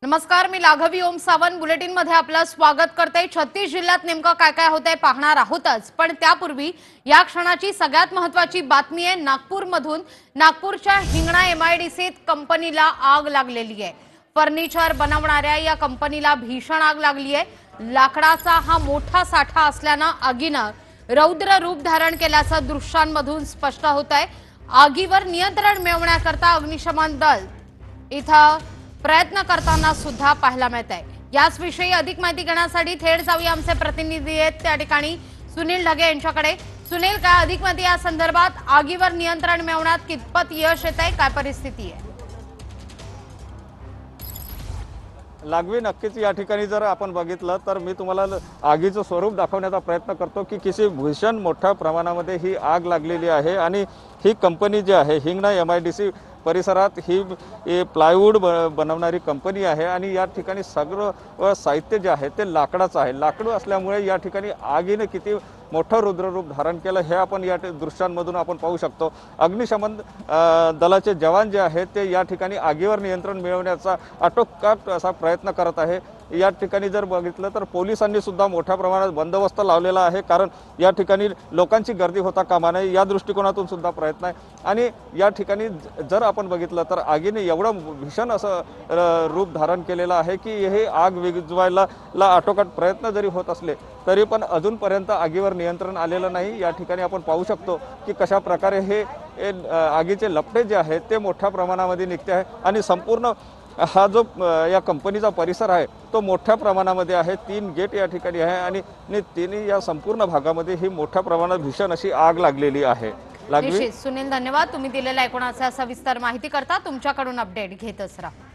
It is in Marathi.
नमस्कार, मी लाघवी ओम सावंत बुलेटिन मध्ये आपलं स्वागत करते। 36 जिल्ह्यात नेमकं काय काय होतंय पाहणार आहोतच, पण त्यापूर्वी या क्षणाची सगळ्यात महत्त्वाची बातमी आहे नागपूरमधून। नागपूरच्या हिंगणा एमआयडीसीत कंपनीला आग लागलेली आहे। फर्निचर बनवणाऱ्या या कंपनीला भीषण आग लागली आहे। लाकडाचा हा मोठा साठा असल्याने आगीने रौद्र रूप धारण केल्याचं दृश्यांमधून स्पष्ट होतंय। आगीवर नियंत्रण मिळवण्याकरता अग्निशमन दल इथं प्रयत्न करताना सुद्धा पाहायला मिळत आहे। याच विषयी अधिक माहिती घेण्यासाठी थेट जाऊया आमचे प्रतिनिधी आहेत त्या ठिकाणी सुनील ढगे यांच्याकडे। सुनील, काय अधिक माहिती या संदर्भात? आगीवर नियंत्रण मिळवण्यात कितपत यश येत आहे, काय परिस्थिती आहे? लागवी नक्कीच या ठिकाणी जर आपण बघितलं तर मी तुम्हाला आगीचं स्वरूप दाखवण्याचा प्रयत्न करतो की किती भीषण मोठ्या प्रमाणामध्ये ही आग लागलेली आहे। आणि ही कंपनी जी आहे हिंगणा एमआयडीसी परिसरात ही प्लायवूड बनवणारी कंपनी आहे आणि या ठिकाणी सगळं साहित्य जे आहे ते लाकडाचं आहे। लाकूड असल्यामुळे या ठिकाणी आगीने किती मोठं रुद्ररूप धारण केलं हे आपण या दृश्यांमधून आपण पाहू शकतो। अग्निशमन दलाचे जवान जे आहेत ते या ठिकाणी आगीवर नियंत्रण मिळवण्याचा आटोकाट असा प्रयत्न करत आहे। या ठिकाणी जर बघितलं तर पोलिसांनी सुद्धा मोठ्या प्रमाणात बंदोबस्त लावलेला आहे, कारण या ठिकाणी लोकांची गर्दी होता कामा नये या दृष्टिकोनातून सुद्धा प्रयत्न आहे। आणि या ठिकाणी जर आपण बघितलं तर आगीने एवढं भीषण असं रूप धारण केलेलं आहे की हे आग विझवायला आटोकाट प्रयत्न जरी होत असले तरी पण अजूनपर्यंत आगीवर नियंत्रण आलेलं नाही। या ठिकाणी आपण पाहू शकतो की कशा प्रकारे हे आगीचे लपटे जे आहेत ते मोठ्या प्रमाणामध्ये निघते आहे आणि संपूर्ण हा जो या कंपनीचा परिसर आहे तो मोठ्या प्रमाणामध्ये आहे। 3 गेट या ठिकाणी आहे आणि तिन्ही या संपूर्ण भागामध्ये ही मोठ्या प्रमाणात भीषण अशी आग लागलेली आहे। निश्चित सुनील, धन्यवाद। तुम्ही दिलेल्या एकूणाचा सविस्तर माहिती करता तुमच्याकडून अपडेट घेतच राहा।